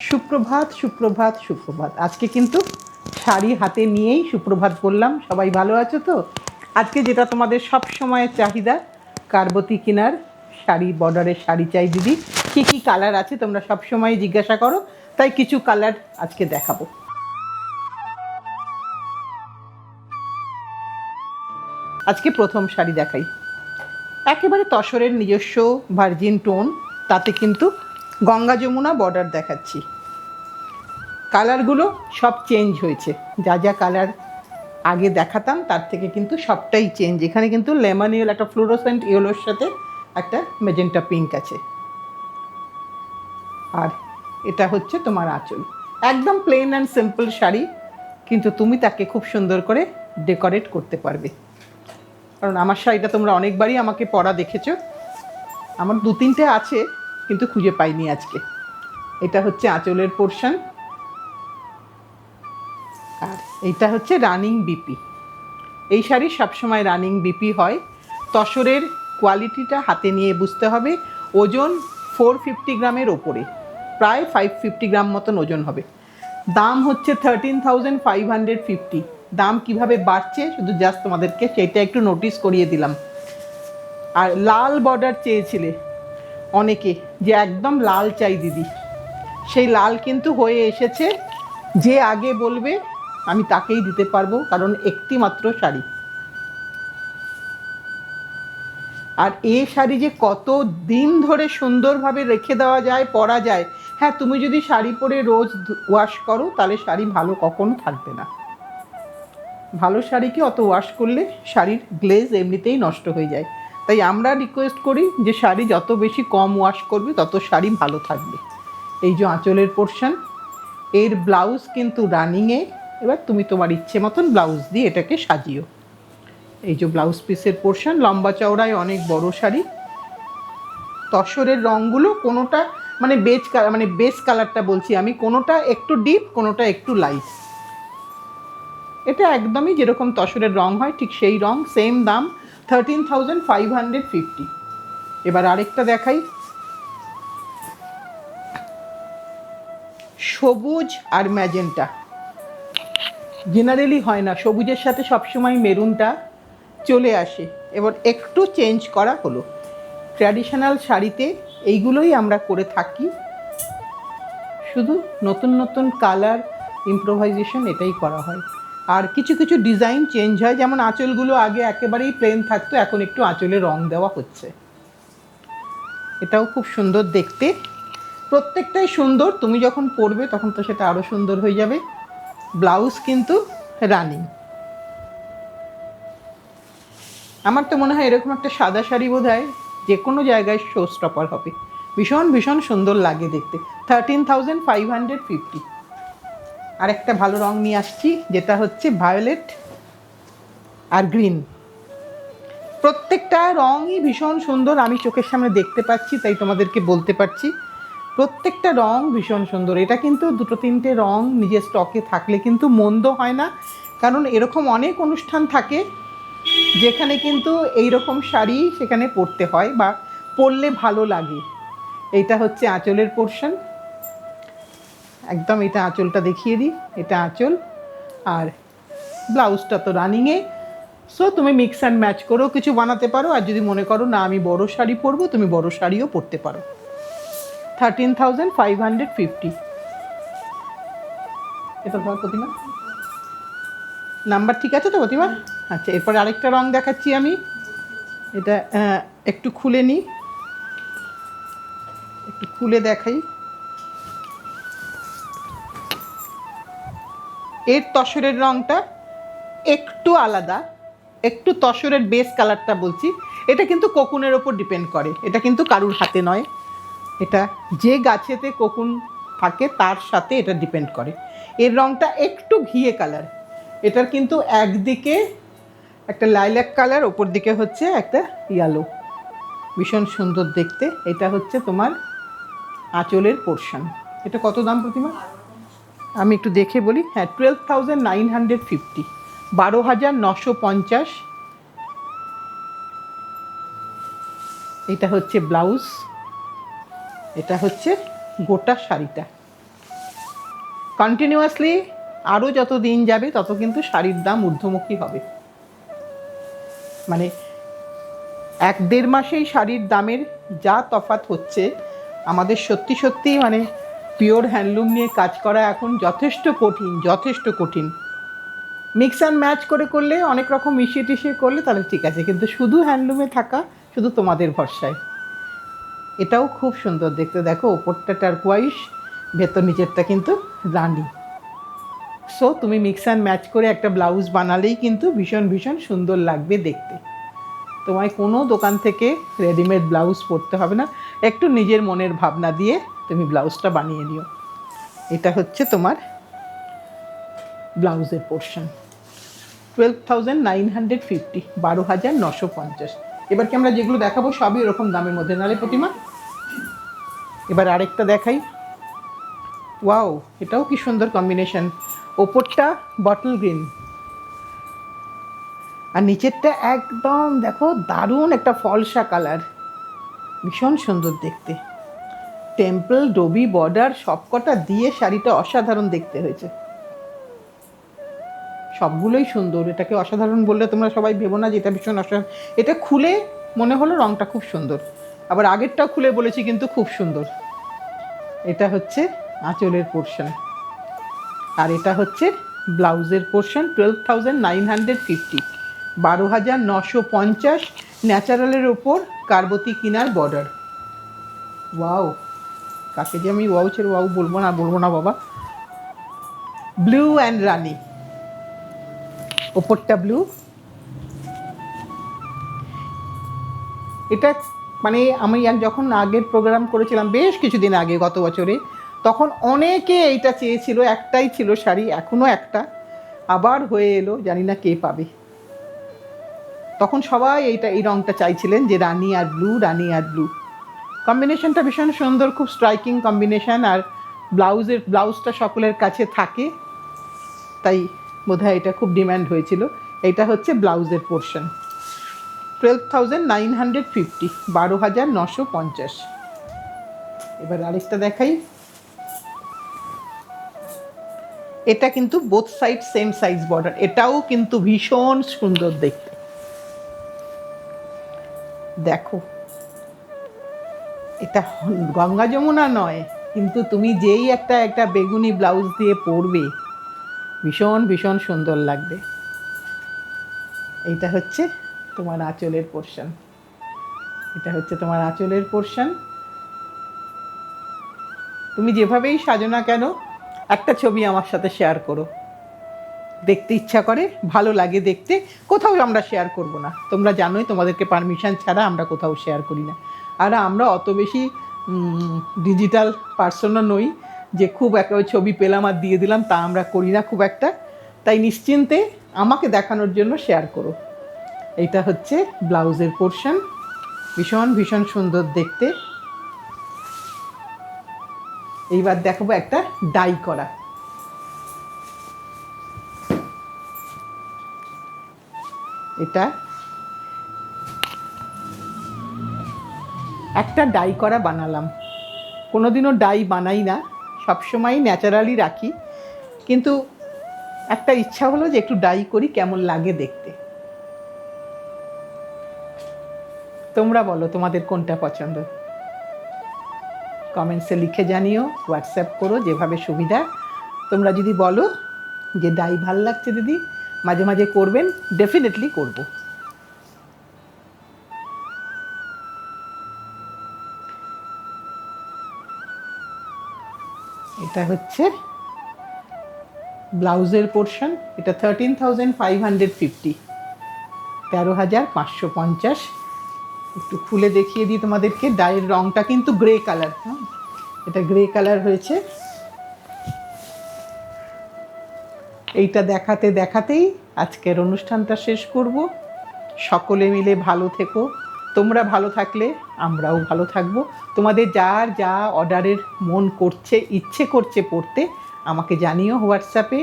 সুপ্রভাত সুপ্রভাত সুপ্রভাত। আজকে কিন্তু শাড়ি হাতে নিয়েই সুপ্রভাত বললাম। সবাই ভালো আছো তো? আজকে যেটা তোমাদের সব সময়ের চাহিদা, কারবতী কিনার শাড়ি, বর্ডারের শাড়ি চাই দিদি। কী কী কালার আছে তোমরা সব সময় জিজ্ঞাসা করো, তাই কিছু কালার আজকে দেখাবো। আজকে প্রথম শাড়ি দেখাই, একেবারে তসরের নিজস্ব ভার্জিন টোন, তাতে কিন্তু গঙ্গা যমুনা বর্ডার দেখাচ্ছি। কালারগুলো সব চেঞ্জ হয়েছে, যা যা কালার আগে দেখাতাম তার থেকে কিন্তু সবটাই চেঞ্জ। এখানে কিন্তু লেমন ইয়েলো, একটা ফ্লোরোসেন্ট ইয়েলোর সাথে একটা মেজেন্টা পিঙ্ক আছে। আর এটা হচ্ছে তোমার আঁচল। একদম প্লেন অ্যান্ড সিম্পল শাড়ি, কিন্তু তুমি তাকে খুব সুন্দর করে ডেকোরেট করতে পারবে। কারণ আমার শাড়িটা তোমরা অনেকবারই আমাকে পরা দেখেছো, আমার দু তিনটে আছে কিন্তু খুঁজে পাইনি আজকে। এটা হচ্ছে আঁচলের পোর্শন, আর এইটা হচ্ছে রানিং বিপি। এই শাড়ি সবসময় রানিং বিপি হয়। তসরের কোয়ালিটিটা হাতে নিয়ে বুঝতে হবে। ওজন 450 গ্রামের ওপরে, প্রায় 550 গ্রাম মতন ওজন হবে। দাম হচ্ছে 13,550। দাম কিভাবে বাড়ছে শুধু জাস্ট তোমাদেরকে সেটা একটু নোটিস করিয়ে দিলাম। আর লাল বর্ডার চেয়েছিলে অনেকে, যে একদম লাল চাই দিদি, সেই লাল কিন্তু হয়ে এসেছে। যে আগে বলবে আমি তাকেই দিতে পারবো, কারণ একটি মাত্র শাড়ি। আর এই শাড়ি যে কত দিন ধরে সুন্দরভাবে রেখে দেওয়া যায়, পরা যায়। হ্যাঁ, তুমি যদি শাড়ি পরে রোজ ওয়াশ করো তাহলে শাড়ি ভালো কখনো থাকবে না। ভালো শাড়িকে অত ওয়াশ করলে শাড়ির গ্লেজ এমনিতেই নষ্ট হয়ে যায়। তাই আমরা রিকোয়েস্ট করি যে শাড়ি যত বেশি কম ওয়াশ করবে তত শাড়ি ভালো থাকবে। এই যে আঁচলের পোর্শন, এর ব্লাউজ কিন্তু রানিংয়ে। এবার তুমি তোমার ইচ্ছে মতন ব্লাউজ দিয়ে এটাকে সাজিও। এই যে ব্লাউজ পিসের পোর্শন, লম্বা চওড়ায় অনেক বড় শাড়ি। তসরের রঙগুলো কোনোটা মানে বেজ কালার, মানে বেস কালারটা বলছি আমি, কোনোটা একটু ডিপ, কোনোটা একটু লাইট। এটা একদমই যেরকম তসরের রং হয় ঠিক সেই রং, সেম দাম 13,550। এবার আরেকটা দেখাই, সবুজ আর ম্যাজেন্টা। জেনারেলি হয় না, সবুজের সাথে সবসময় মেরুনটা চলে আসে, এবার একটু চেঞ্জ করা হলো। ট্র্যাডিশনাল শাড়িতে এইগুলোই আমরা করে থাকি, শুধু নতুন নতুন কালার ইম্প্রোভাইজেশন এটাই করা হয়। আর কিছু কিছু ডিজাইন চেঞ্জ হয়, যেমন আঁচলগুলো আগে একেবারেই প্লেন থাকতো, এখন একটু আঁচলে রং দেওয়া হচ্ছে। এটাও খুব সুন্দর দেখতে, প্রত্যেকটাই সুন্দর। তুমি যখন পরবে তখন তো সেটা আরও সুন্দর হয়ে যাবে। ব্লাউজ কিন্তু রানিং। আমার তো মনে হয় এরকম একটা সাদা শাড়ি বোধহয় যে কোনো জায়গায় শো স্টপার হবে, ভীষণ ভীষণ সুন্দর লাগে দেখতে। 13,550। আর একটা ভালো রং নিয়ে আসছি, যেটা হচ্ছে ভায়োলেট আর গ্রিন। প্রত্যেকটা রঙই ভীষণ সুন্দর, আমি চোখের সামনে দেখতে পাচ্ছি তাই তোমাদেরকে বলতে পারছি। প্রত্যেকটা রং ভীষণ সুন্দর। এটা কিন্তু দুটো তিনটে রং নিজের স্টকে থাকলে কিন্তু মন্দ হয় না, কারণ এরকম অনেক অনুষ্ঠান থাকে যেখানে কিন্তু এইরকম শাড়ি সেখানে পরতে হয় বা পরলে ভালো লাগে। এইটা হচ্ছে আঁচলের পোর্শন, একদম এটা আঁচলটা দেখিয়ে দিই, এটা আঁচল। আর ব্লাউজটা তো রানিংয়ে, সো তুমি মিক্স অ্যান্ড ম্যাচ করেও কিছু বানাতে পারো। আর যদি মনে করো না আমি বড় শাড়ি পরবো, তুমি বড় শাড়িও পরতে পারো। 13,550। এটা ধর প্রতিমা, নাম্বার ঠিক আছে তো প্রতিমা? আচ্ছা, এরপরে আরেকটা রং দেখাচ্ছি আমি। এটা একটু খুলে নিই, একটু খুলে দেখাই। এর তসরের রংটা একটু আলাদা, একটু তসরের বেস কালারটা বলছি। এটা কিন্তু কোকুনের ওপর ডিপেন্ড করে, এটা কিন্তু কারুর হাতে নয়। এটা যে গাছেতে কোকুন থাকে তার সাথে এটা ডিপেন্ড করে। এর রংটা একটু ঘিয়ে কালার। এটার কিন্তু একদিকে একটা লাইলাক কালার, ওপর দিকে হচ্ছে একটা ইয়েলো, ভীষণ সুন্দর দেখতে। এটা হচ্ছে তোমার আঁচলের পোর্শন। এটা কত দাম প্রতিমা? আমি একটু দেখে বলি। হ্যাঁ, 12,950, 12,950। এটা হচ্ছে ব্লাউজ, এটা হচ্ছে গোটা শাড়িটা। কন্টিনিউয়াসলি আরও যত দিন যাবে তত কিন্তু শাড়ির দাম ঊর্ধ্বমুখী হবে। মানে 1-1.5 মাসেই শাড়ির দামের যা তফাৎ হচ্ছে, আমাদের সত্যি সত্যি মানে পিওর হ্যান্ডলুম নিয়ে কাজ করা এখন যথেষ্ট কঠিন, যথেষ্ট কঠিন। মিক্স অ্যান্ড ম্যাচ করে করলে, অনেক রকম মিশিয়ে টিশিয়ে করলে তাহলে ঠিক আছে, কিন্তু শুধু হ্যান্ডলুমে থাকা শুধু তোমাদের ভরসায়। এটাও খুব সুন্দর দেখতে, দেখো ওপরটা টার্কোয়াইজ, ভেতর নিচেরটা কিন্তু রানি। সো তুমি মিক্স অ্যান্ড ম্যাচ করে একটা ব্লাউজ বানালেই কিন্তু ভীষণ ভীষণ সুন্দর লাগবে দেখতে। তোমায় কোনো দোকান থেকে রেডিমেড ব্লাউজ পরতে হবে না, একটু নিজের মনের ভাবনা দিয়ে তুমি ব্লাউজটা বানিয়ে নিও। এটা হচ্ছে তোমার ব্লাউজের পোর্শন, 12,950, 12,950। এবার কি আমরা যেগুলো দেখাবো সবই এরকম দামের মধ্যে, নালে প্রতিমা? এবার আরেকটা দেখাই। ওয়াও, এটাও কি সুন্দর কম্বিনেশন। ওপরটা বটল গ্রিন আর নিচেরটা একদম দেখো দারুণ একটা ফলসা কালার, ভীষণ সুন্দর দেখতে। টেম্পল ডোবি বর্ডার সবকটা দিয়ে শাড়িটা অসাধারণ দেখতে হয়েছে, সবগুলোই সুন্দর। এটাকে অসাধারণ বললে তোমরা সবাই ভেবো না যে এটা ভীষণ অসাধারণ। এটা খুলে মনে হলো রঙটা খুব সুন্দর, আবার আগেরটাও খুলে বলেছি কিন্তু খুব সুন্দর। এটা হচ্ছে আঁচলের পোর্শন আর এটা হচ্ছে ব্লাউজের পোর্শন, 12,950, 12,950, ন্যাচারালের ওপর কারবতি কিনার বর্ডার। ওয়াও, কাকে যে আমি ওয়াও ছেড়ে ওয়াও বলবো না বাবা। ব্লু অ্যান্ড রানি, ওপরটা ব্লু। এটা মানে আমি যখন আগের প্রোগ্রাম করেছিলাম বেশ কিছুদিন আগে, গত বছরে, তখন অনেকে এইটা চেয়েছিল, একটাই ছিল শাড়ি, এখনও একটা আবার হয়ে এলো, জানি না কে পাবে। তখন সবাই এই রঙটা চাইছিলেন যে রানি আর ব্লু, রানি আর ব্লু কম্বিনেশনটা ভীষণ সুন্দর, খুব স্ট্রাইকিং কম্বিনেশন। আর ব্লাউজটা সকলের কাছে থাকে, তাই বোধহয় এটা খুব ডিম্যান্ড হয়েছিল। এটা হচ্ছে ব্লাউজের পোর্শন, 12,950, 12,950। এবার আরেকটা দেখাই। এটা কিন্তু both side same size border, এটাও কিন্তু ভীষণ সুন্দর দেখতে। দেখো এটা গঙ্গা যমুনা নয়, কিন্তু তুমি যেই একটা বেগুনি ব্লাউজ দিয়ে পরবে ভীষণ ভীষণ সুন্দর লাগবে। এইটা হচ্ছে তোমার আঁচলের পোর্শন, এটা হচ্ছে তোমার আঁচলের পোর্শন। তুমি যেভাবেই সাজো না কেন একটা ছবি আমার সাথে শেয়ার করো, দেখতে ইচ্ছা করে, ভালো লাগে দেখতে। কোথাও আমরা শেয়ার করব না, তোমরা জানোই তোমাদেরকে পারমিশন ছাড়া আমরা কোথাও শেয়ার করি না। আর আমরা অত বেশি ডিজিটাল পার্সনও নই যে খুব একেবারে ছবি পেলাম আর দিয়ে দিলাম, তা আমরা করি না খুব একটা। তাই নিশ্চিন্তে আমাকে দেখানোর জন্য শেয়ার করো। এইটা হচ্ছে ব্লাউজের পোর্শন, ভীষণ ভীষণ সুন্দর দেখতে। এইবার দেখাবো একটা ডাই করা। এটা একটা ডাই করা বানালাম, কোনোদিনও ডাই বানাই না, সবসময় ন্যাচারালি রাখি, কিন্তু একটা ইচ্ছা হলো যে একটু ডাই করি, কেমন লাগে দেখতে। তোমরা বলো তোমাদের কোনটা পছন্দ, কমেন্টসে লিখে জানিও, হোয়াটসঅ্যাপ করো, যেভাবে সুবিধা। তোমরা যদি বলো যে ডাই ভাল লাগছে দিদি, মাঝে মাঝে করবেন, ডেফিনেটলি করব। এটা হচ্ছে ব্লাউজের পোর্শন, এটা 13,550, 13,550। একটু খুলে দেখিয়ে দিই তোমাদেরকে। ডাইয়ের রঙটা কিন্তু গ্রে কালার, হ্যাঁ এটা গ্রে কালার হয়েছে। এইটা দেখাতে দেখাতেই আজকের অনুষ্ঠানটা শেষ করব। সকলে মিলে ভালো থেকো, তোমরা ভালো থাকলে আমরাও ভালো থাকবো। তোমাদের যার যা অর্ডারের মন করছে, ইচ্ছে করছে পড়তে, আমাকে জানিও হোয়াটসঅ্যাপে,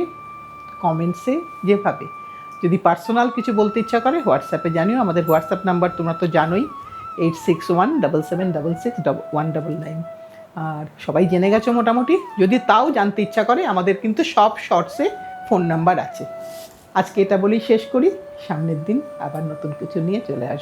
কমেন্টসে, যেভাবে। যদি পার্সোনাল কিছু বলতে ইচ্ছা করে হোয়াটসঅ্যাপে জানিও। আমাদের হোয়াটসঅ্যাপ নাম্বার তোমরা তো জানোই, 86177766 199। আর সবাই জেনে গেছো মোটামুটি, যদি তাও জানতে ইচ্ছা করে আমাদের কিন্তু সব শর্টসে ফোন নাম্বার আছে। আজকে এটা বলেই শেষ করি, সামনের দিন আবার নতুন কিছু নিয়ে চলে আসবো।